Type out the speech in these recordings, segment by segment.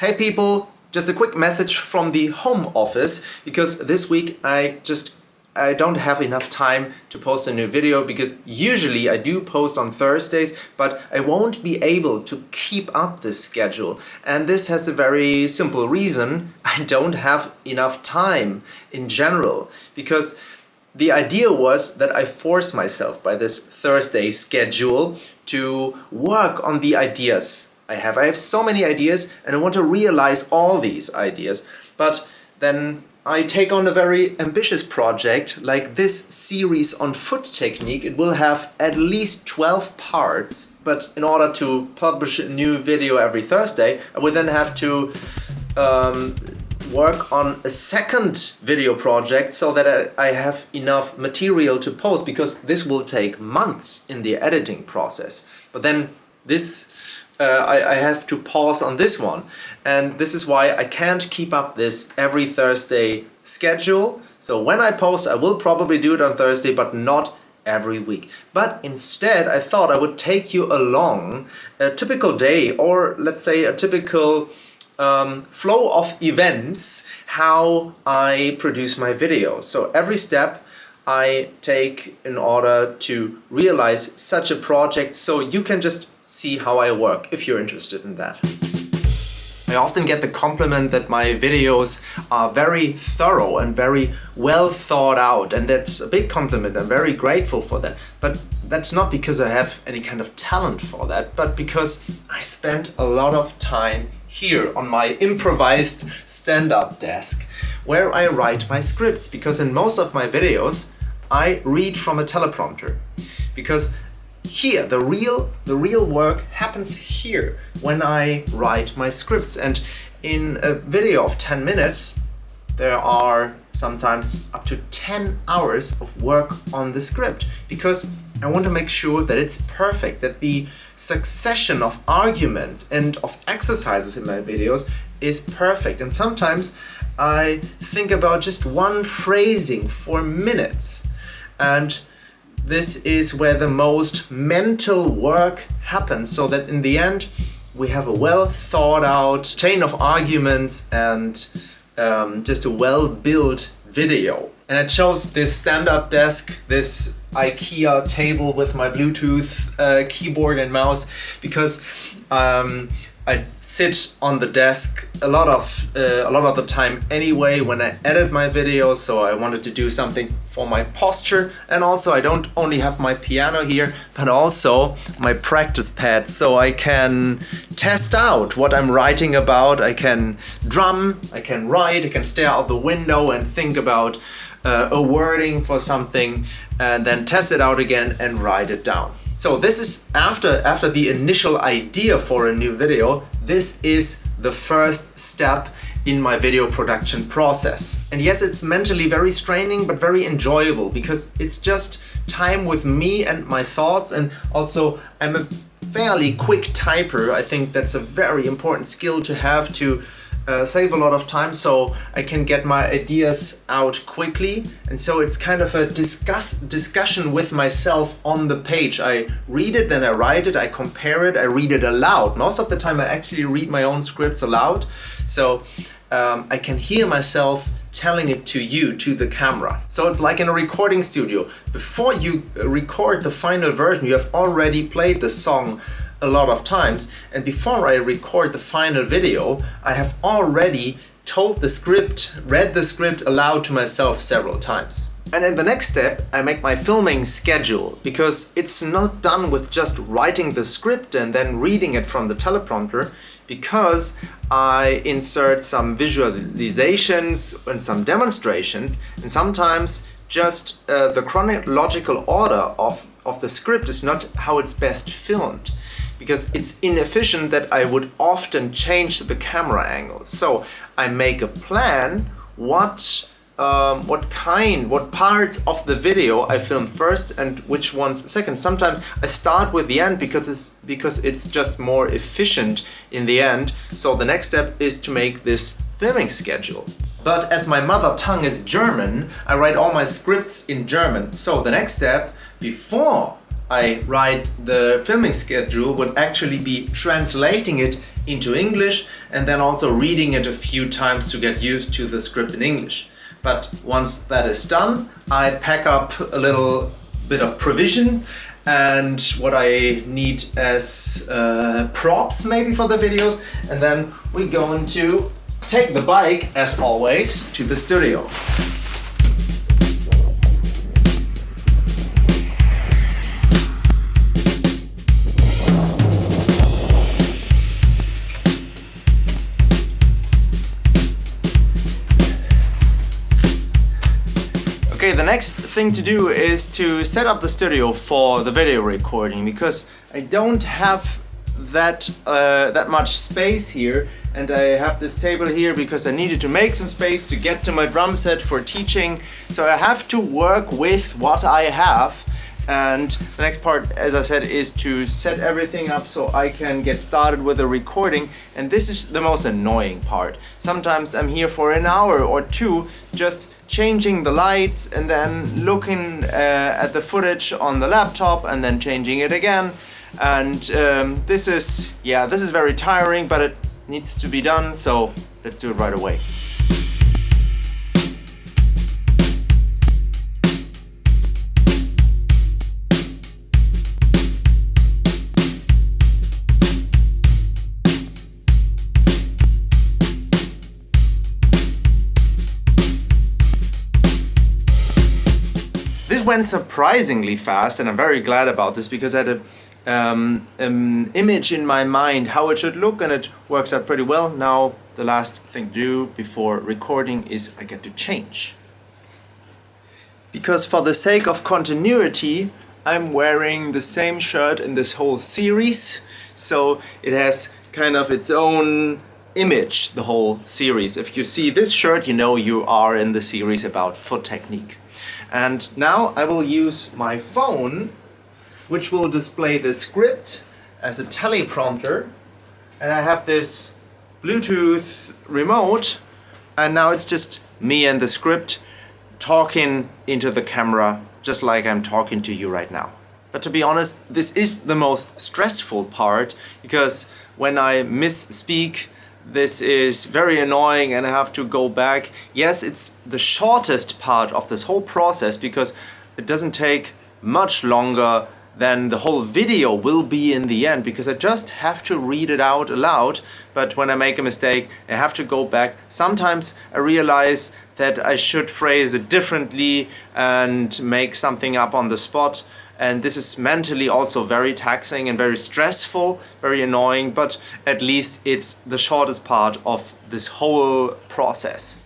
Hey people, just a quick message from the home office because this week I don't have enough time to post a new video because usually I do post on Thursdays, but I won't be able to keep up this schedule. And this has a very simple reason. I don't have enough time in general because the idea was that I force myself by this Thursday schedule to work on the ideas I have so many ideas and I want to realize all these ideas. But then I take on a very ambitious project like this series on foot technique. It will have at least 12 parts. But in order to publish a new video every Thursday, I would then have to work on a second video project so that I have enough material to post, because this will take months in the editing process. But then I have to pause on this one, and this is why I can't keep up this every Thursday schedule. So when I post, I will probably do it on Thursday, but not every week. But instead, I thought I would take you along a typical day, or let's say a typical flow of events, how I produce my videos. So every step I take in order to realize such a project, so you can just see how I work if you're interested in that. I often get the compliment that my videos are very thorough and very well thought out, and that's a big compliment. I'm very grateful for that. But that's not because I have any kind of talent for that, but because I spend a lot of time here on my improvised stand-up desk where I write my scripts, because in most of my videos I read from a teleprompter, because here the real work happens here when I write my scripts. And in a video of 10 minutes there are sometimes up to 10 hours of work on the script, because I want to make sure that it's perfect, that the succession of arguments and of exercises in my videos is perfect. And sometimes I think about just one phrasing for minutes, and this is where the most mental work happens, so that in the end we have a well thought out chain of arguments and just a well-built video. And I chose this stand-up desk, this IKEA table with my Bluetooth keyboard and mouse, because I sit on the desk a lot of the time anyway when I edit my videos, so I wanted to do something for my posture. And also I don't only have my piano here, but also my practice pad, so I can test out what I'm writing about. I can drum, I can write, I can stare out the window and think about a wording for something, and then test it out again and write it down. So this is after the initial idea for a new video. This is the first step in my video production process. And yes, it's mentally very straining, but very enjoyable, because it's just time with me and my thoughts. And also I'm a fairly quick typer. I think that's a very important skill to have, to save a lot of time so I can get my ideas out quickly. And so it's kind of a discussion with myself on the page. I read it, then I write it, I compare it, I read it aloud. Most of the time I actually read my own scripts aloud, so I can hear myself telling it to you, to the camera. So it's like in a recording studio. Before you record the final version, you have already played the song a lot of times, and before I record the final video, I have already told the script, read the script aloud to myself several times. And in the next step, I make my filming schedule, because it's not done with just writing the script and then reading it from the teleprompter, because I insert some visualizations and some demonstrations, and sometimes just the chronological order of the script is not how it's best filmed, because it's inefficient that I would often change the camera angle. So I make a plan what parts of the video I film first and which ones second. Sometimes I start with the end because it's just more efficient in the end. So the next step is to make this filming schedule. But as my mother tongue is German, I write all my scripts in German. So the next step, before I write the filming schedule, would actually be translating it into English and then also reading it a few times to get used to the script in English. But once that is done, I pack up a little bit of provision and what I need as props maybe for the videos, and then we're going to take the bike, as always, to the studio. Okay, the next thing to do is to set up the studio for the video recording, because I don't have that much space here, and I have this table here because I needed to make some space to get to my drum set for teaching. So I have to work with what I have, and the next part, as I said, is to set everything up so I can get started with the recording. And this is the most annoying part. Sometimes I'm here for an hour or two just changing the lights and then looking at the footage on the laptop and then changing it again. And this is very tiring, but it needs to be done, so let's do it right away. This went surprisingly fast, and I'm very glad about this because I had an image in my mind how it should look, and it works out pretty well. Now the last thing to do before recording is I get to change. Because for the sake of continuity, I'm wearing the same shirt in this whole series, so it has kind of its own image, the whole series. If you see this shirt, you know you are in the series about foot technique. And now I will use my phone, which will display the script as a teleprompter. And I have this Bluetooth remote, and now it's just me and the script talking into the camera, just like I'm talking to you right now. But to be honest, this is the most stressful part, because when I misspeak, this is very annoying and I have to go back. Yes, it's the shortest part of this whole process because it doesn't take much longer than the whole video will be in the end, because I just have to read it out aloud. But when I make a mistake, I have to go back. Sometimes I realize that I should phrase it differently and make something up on the spot. And this is mentally also very taxing and very stressful, very annoying, but at least it's the shortest part of this whole process.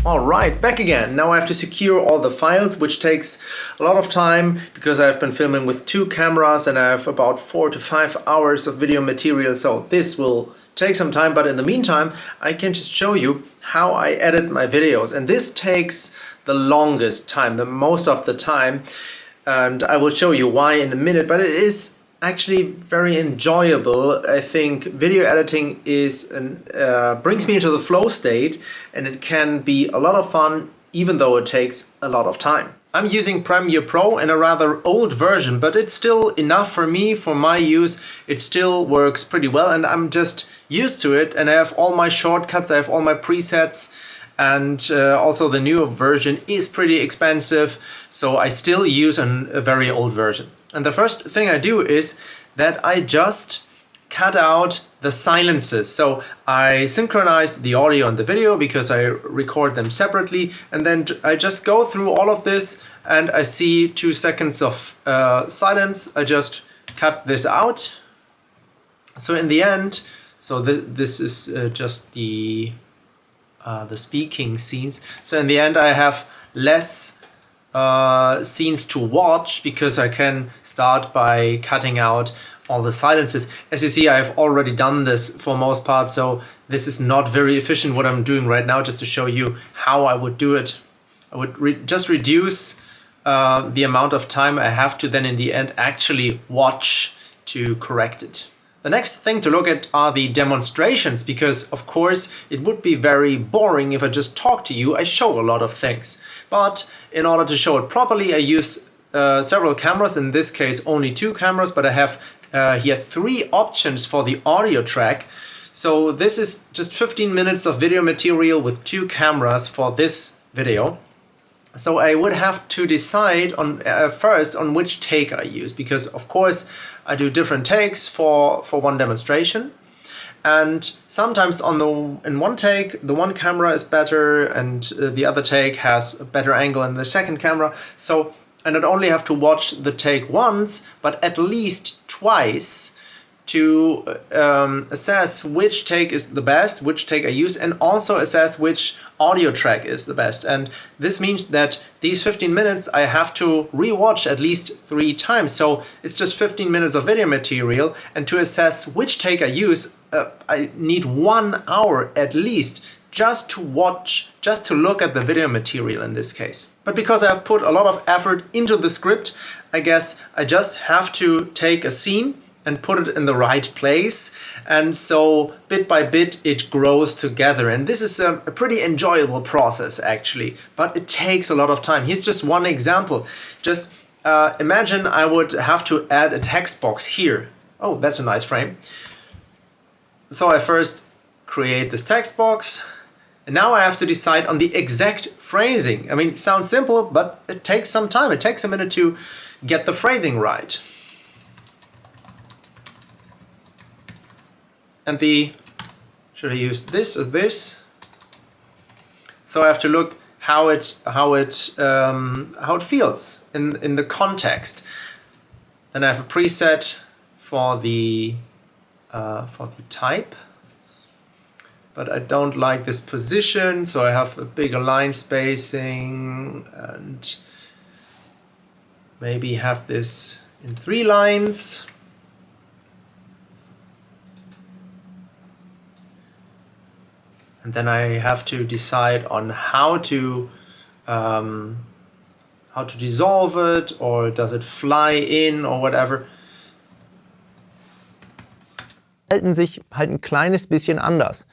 Alright, back again. Now I have to secure all the files, which takes a lot of time because I've been filming with 2 cameras and I have about 4 to 5 hours of video material, so this will take some time, but in the meantime I can just show you how I edit my videos, and this takes the longest time, the most of the time, and I will show you why in a minute, but it is actually very enjoyable. I think video editing is brings me into the flow state, and it can be a lot of fun even though it takes a lot of time. I'm using Premiere Pro in a rather old version, but it's still enough for me, for my use. It still works pretty well and I'm just used to it, and I have all my shortcuts, I have all my presets, and also the newer version is pretty expensive, so I still use a very old version. And the first thing I do is that I just cut out the silences. So I synchronize the audio and the video because I record them separately, and then I just go through all of this and I see 2 seconds of silence. I just cut this out. So in the end, this is just the speaking scenes. So in the end I have less scenes to watch because I can start by cutting out all the silences. As you see, I've already done this for most part, so this is not very efficient what I'm doing right now, just to show you how I would do it. I would just reduce the amount of time I have to then in the end actually watch to correct it. The next thing to look at are the demonstrations, because of course it would be very boring if I just talk to you. I show a lot of things, but in order to show it properly I use several cameras, in this case only 2 cameras, but I have here 3 options for the audio track. So this is just 15 minutes of video material with 2 cameras for this video. So I would have to decide on first on which take I use, because of course I do different takes for one demonstration, and sometimes in one take the one camera is better and the other take has a better angle in the second camera. So I not only have to watch the take once, but at least twice to assess which take is the best, which take I use, and also assess which audio track is the best. And this means that these 15 minutes I have to rewatch at least 3 times. So it's just 15 minutes of video material, and to assess which take I use, I need 1 hour at least just to watch, just to look at the video material in this case. But because I've put a lot of effort into the script, I guess I just have to take a scene and put it in the right place, and so bit by bit it grows together. And this is a pretty enjoyable process actually, but it takes a lot of time. Here's just one example. Just imagine I would have to add a text box here. Oh, that's a nice frame. So I first create this text box, and now I have to decide on the exact phrasing. I mean, it sounds simple, but it takes some time. It takes a minute to get the phrasing right. And should I use this or this? So I have to look how it feels in the context. Then I have a preset for the type, but I don't like this position, so I have a bigger line spacing, and maybe have this in 3 lines. And then I have to decide on how to dissolve it, or does it fly in or whatever. Halten sich halt ein kleines bisschen anders.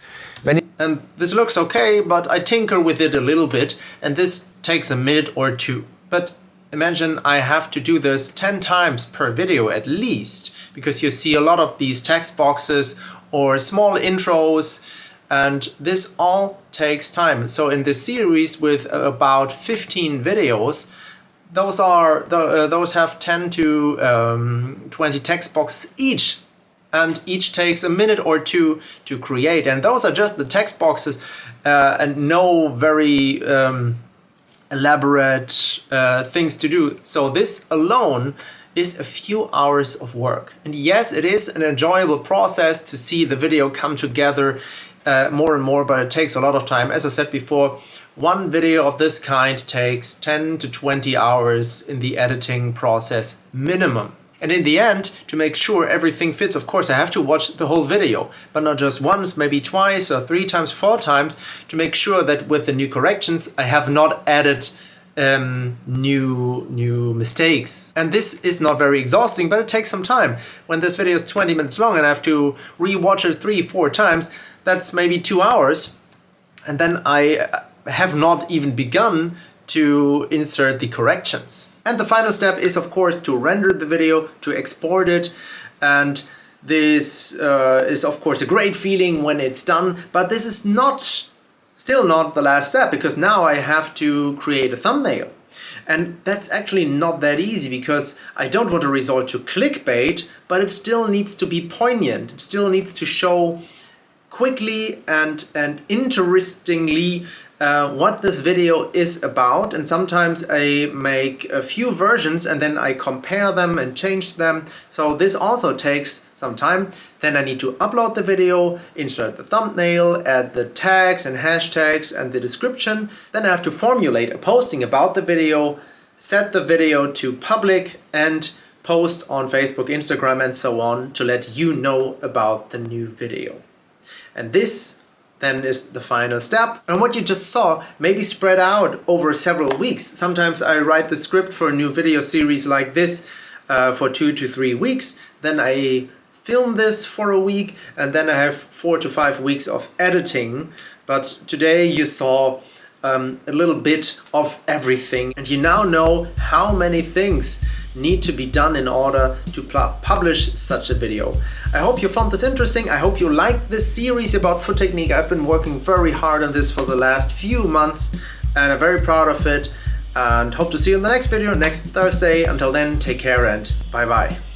And this looks okay, but I tinker with it a little bit, and this takes a minute or 2. But imagine I have to do this 10 times per video at least, because you see a lot of these text boxes or small intros, and this all takes time. So in this series with about 15 videos, those have 10 to 20 text boxes each, and each takes a minute or 2 to create. And those are just the text boxes, and no very elaborate things to do. So this alone is a few hours of work. And yes, it is an enjoyable process to see the video come together more and more, but it takes a lot of time. As I said before, one video of this kind takes 10 to 20 hours in the editing process minimum. And in the end, to make sure everything fits, of course I have to watch the whole video, but not just once, maybe twice or 3 times, 4 times, to make sure that with the new corrections I have not added new mistakes. And this is not very exhausting, but it takes some time. When this video is 20 minutes long and I have to re-watch it 3-4 times, that's maybe 2 hours, and then I have not even begun to insert the corrections. And the final step is of course to render the video, to export it, and this is of course a great feeling when it's done, but this is still not the last step, because now I have to create a thumbnail. And that's actually not that easy, because I don't want to resort to clickbait, but it still needs to be poignant. It still needs to show quickly and interestingly what this video is about. And sometimes I make a few versions and then I compare them and change them. So this also takes some time. Then I need to upload the video, insert the thumbnail, add the tags and hashtags and the description. Then I have to formulate a posting about the video, set the video to public, and post on Facebook, Instagram and so on to let you know about the new video. And this then is the final step. And what you just saw may be spread out over several weeks. Sometimes I write the script for a new video series like this for 2 to 3 weeks. Then I film this for a week, and then I have 4 to 5 weeks of editing. But today you saw a little bit of everything, and you now know how many things need to be done in order to publish such a video. I hope you found this interesting. I hope you liked this series about foot technique. I've been working very hard on this for the last few months, and I'm very proud of it, and hope to see you in the next video next Thursday. Until then, take care and bye bye.